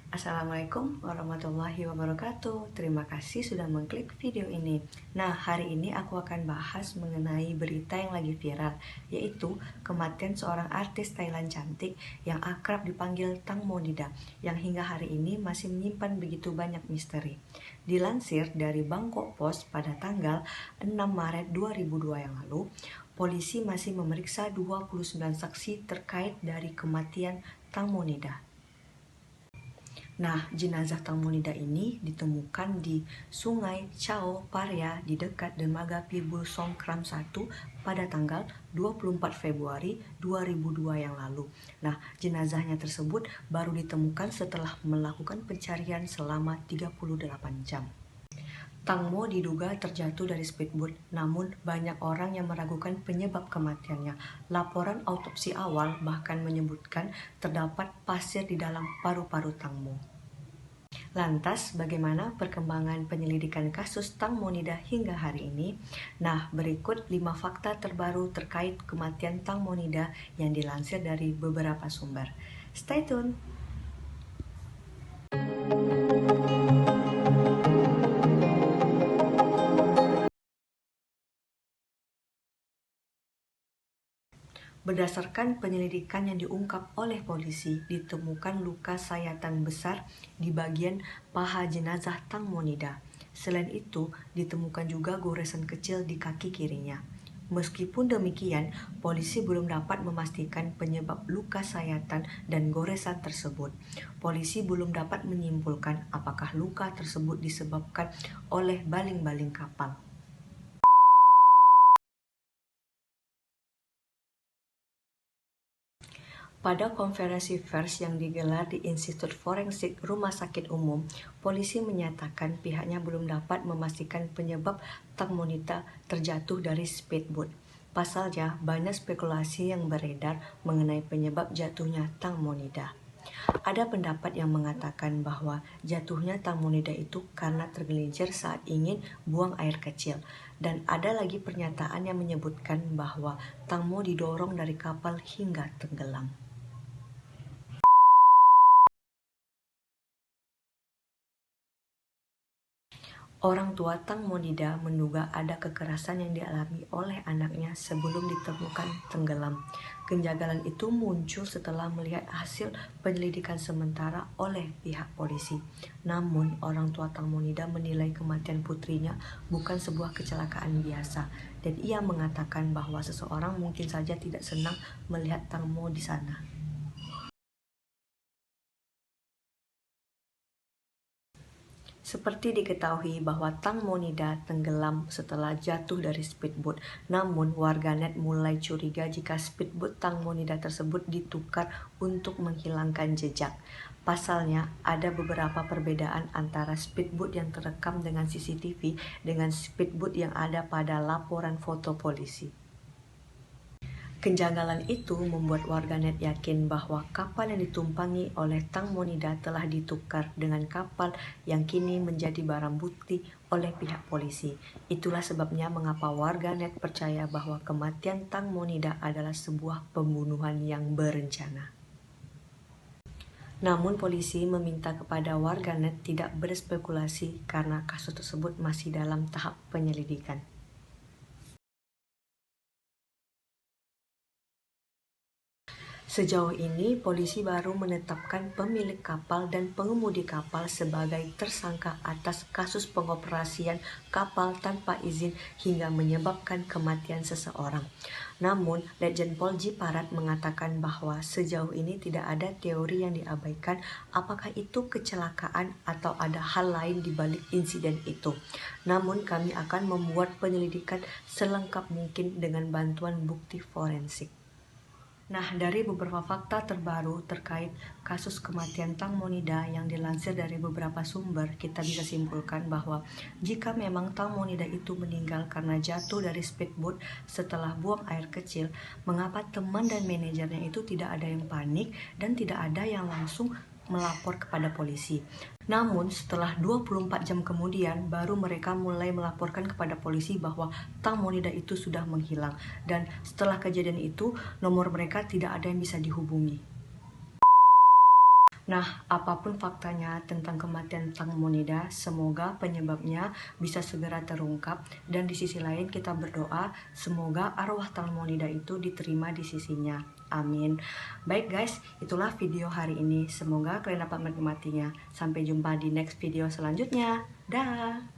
Assalamualaikum warahmatullahi wabarakatuh. Terima kasih sudah mengklik video ini. Nah, hari ini aku akan bahas mengenai berita yang lagi viral, yaitu kematian seorang artis Thailand cantik yang akrab dipanggil Tang Monida, yang hingga hari ini masih menyimpan begitu banyak misteri. Dilansir dari Bangkok Post pada tanggal 6 Maret 2002 yang lalu, polisi masih memeriksa 29 saksi terkait dari kematian Tang Monida. Nah, jenazah Tang Monida ini ditemukan di Sungai Chao Phraya di dekat dermaga Pibul Songkram 1 pada tanggal 24 Februari 2002 yang lalu. Nah, jenazahnya tersebut baru ditemukan setelah melakukan pencarian selama 38 jam. Tang Mo diduga terjatuh dari speedboat, namun banyak orang yang meragukan penyebab kematiannya. Laporan autopsi awal bahkan menyebutkan terdapat pasir di dalam paru-paru Tang Mo. Lantas, bagaimana perkembangan penyelidikan kasus Tang Monida hingga hari ini? Nah, berikut 5 fakta terbaru terkait kematian Tang Monida yang dilansir dari beberapa sumber. Stay tune! Berdasarkan penyelidikan yang diungkap oleh polisi, ditemukan luka sayatan besar di bagian paha jenazah Tang Monida. Selain itu, ditemukan juga goresan kecil di kaki kirinya. Meskipun demikian, polisi belum dapat memastikan penyebab luka sayatan dan goresan tersebut. Polisi belum dapat menyimpulkan apakah luka tersebut disebabkan oleh baling-baling kapal. Pada konferensi pers yang digelar di Institut Forensik Rumah Sakit Umum, polisi menyatakan pihaknya belum dapat memastikan penyebab Tang Monida terjatuh dari speedboat. Pasalnya, banyak spekulasi yang beredar mengenai penyebab jatuhnya Tang Monida. Ada pendapat yang mengatakan bahwa jatuhnya Tang Monida itu karena tergelincir saat ingin buang air kecil. Dan ada lagi pernyataan yang menyebutkan bahwa Tang Mo didorong dari kapal hingga tenggelam. Orang tua Tang Monida menduga ada kekerasan yang dialami oleh anaknya sebelum ditemukan tenggelam. Kejanggalan itu muncul setelah melihat hasil penyelidikan sementara oleh pihak polisi. Namun, orang tua Tang Monida menilai kematian putrinya bukan sebuah kecelakaan biasa, dan ia mengatakan bahwa seseorang mungkin saja tidak senang melihat Tang Mo di sana. Seperti diketahui bahwa Tang Monida tenggelam setelah jatuh dari speedboat, namun warganet mulai curiga jika speedboat Tang Monida tersebut ditukar untuk menghilangkan jejak. Pasalnya, ada beberapa perbedaan antara speedboat yang terekam dengan CCTV dengan speedboat yang ada pada laporan foto polisi. Kejanggalan itu membuat warganet yakin bahwa kapal yang ditumpangi oleh Tang Monida telah ditukar dengan kapal yang kini menjadi barang bukti oleh pihak polisi. Itulah sebabnya mengapa warganet percaya bahwa kematian Tang Monida adalah sebuah pembunuhan yang berencana. Namun polisi meminta kepada warganet tidak berspekulasi karena kasus tersebut masih dalam tahap penyelidikan. Sejauh ini, polisi baru menetapkan pemilik kapal dan pengemudi kapal sebagai tersangka atas kasus pengoperasian kapal tanpa izin hingga menyebabkan kematian seseorang. Namun, Letjen Pol Jiparat mengatakan bahwa sejauh ini tidak ada teori yang diabaikan apakah itu kecelakaan atau ada hal lain di balik insiden itu. Namun, kami akan membuat penyelidikan selengkap mungkin dengan bantuan bukti forensik. Nah, dari beberapa fakta terbaru terkait kasus kematian Tang Monida yang dilansir dari beberapa sumber, kita bisa simpulkan bahwa jika memang Tang Monida itu meninggal karena jatuh dari speedboat setelah buang air kecil, mengapa teman dan manajernya itu tidak ada yang panik dan tidak ada yang langsung melapor kepada polisi. Namun setelah 24 jam kemudian baru mereka mulai melaporkan kepada polisi bahwa Tang Monida itu sudah menghilang, dan setelah kejadian itu nomor mereka tidak ada yang bisa dihubungi. Nah, apapun faktanya tentang kematian Tang Monida, semoga penyebabnya bisa segera terungkap, dan di sisi lain kita berdoa semoga arwah Tang Monida itu diterima di sisinya. Amin. Baik guys, itulah video hari ini. Semoga kalian dapat menikmatinya. Sampai jumpa di next video selanjutnya. Dah.